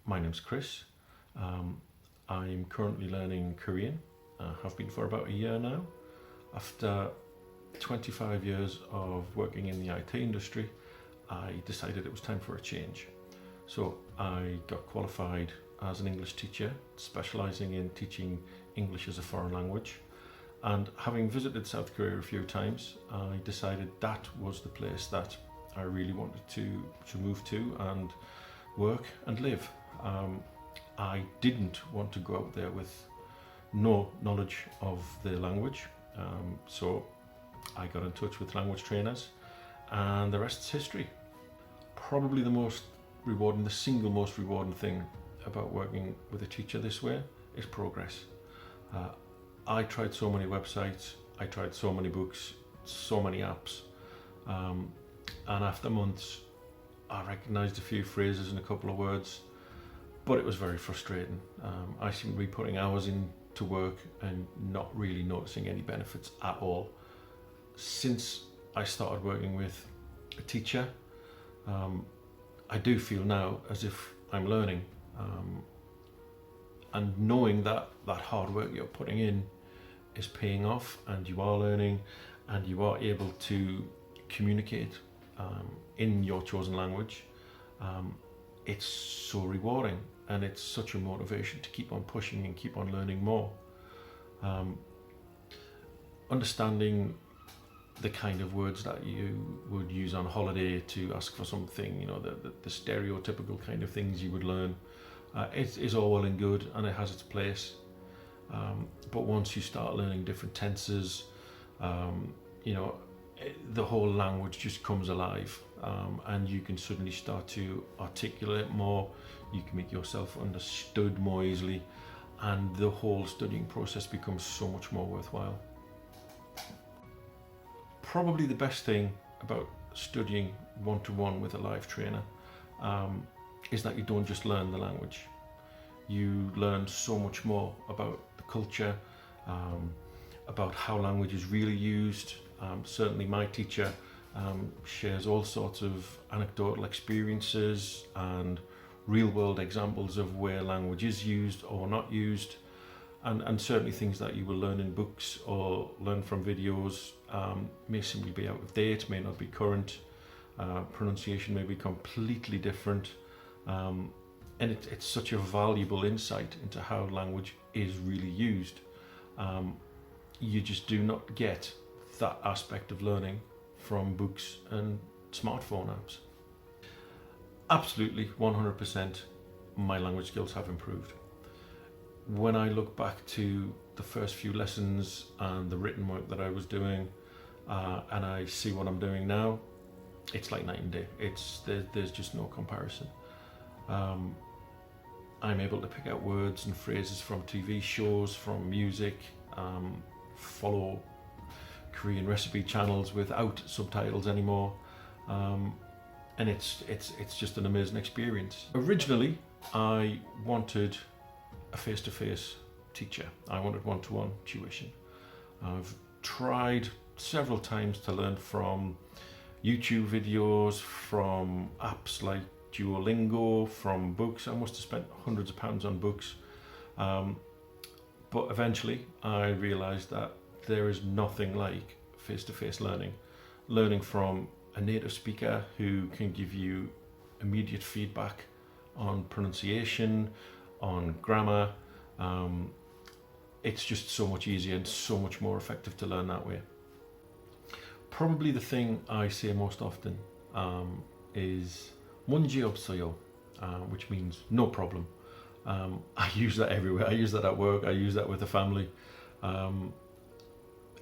My name's Chris. I'm currently learning Korean. Have been for about a year now. After 25 years of working in the IT industry, I decided it was time for a change. So I got qualified as an English teacher, specialising in teaching English as a foreign language. And having visited South Korea a few times, I decided that was the place that I really wanted to move to and work and live. I didn't want to go out there with no knowledge of the language, so I got in touch with language trainers, and the rest's history. Probably the single most rewarding thing about working with a teacher this way is progress. I tried so many websites, I tried so many books, so many apps, and after months I recognised a few phrases and a couple of words, but it was very frustrating. I seemed to be putting hours into work and not really noticing any benefits at all. Since I started working with a teacher, I do feel now as if I'm learning, and knowing that hard work you're putting in is paying off, and you are learning and you are able to communicate in your chosen language, it's so rewarding, and it's such a motivation to keep on pushing and keep on learning more. Understanding the kind of words that you would use on holiday to ask for something, you know, the stereotypical kind of things you would learn, it is all well and good, and it has its place. But once you start learning different tenses, the whole language just comes alive, and you can suddenly start to articulate more, you can make yourself understood more easily, and the whole studying process becomes so much more worthwhile. Probably the best thing about studying one-to-one with a live trainer is that you don't just learn the language. You learn so much more about the culture, about how language is really used. Certainly my teacher shares all sorts of anecdotal experiences and real-world examples of where language is used or not used, and certainly things that you will learn in books or learn from videos may simply be out of date, may not be current. Pronunciation may be completely different, and it's such a valuable insight into how language is really used. You just do not get that aspect of learning from books and smartphone apps. Absolutely, 100%, my language skills have improved. When I look back to the first few lessons and the written work that I was doing, and I see what I'm doing now, it's like night and day. There's just no comparison. I'm able to pick out words and phrases from TV shows, from music, follow Korean recipe channels without subtitles anymore, and it's just an amazing experience. Originally, I wanted a face-to-face teacher. I wanted one-to-one tuition. I've tried several times to learn from YouTube videos, from apps like Duolingo, from books. I must have spent hundreds of pounds on books, but eventually I realized that there is nothing like face-to-face learning from a native speaker who can give you immediate feedback on pronunciation, on grammar. It's just so much easier and so much more effective to learn that way. Probably the thing I say most often is 문제 없어요, which means no problem. I use that everywhere. I use that at work, I use that with the family.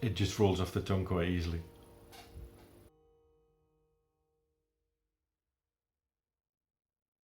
It just rolls off the tongue quite easily.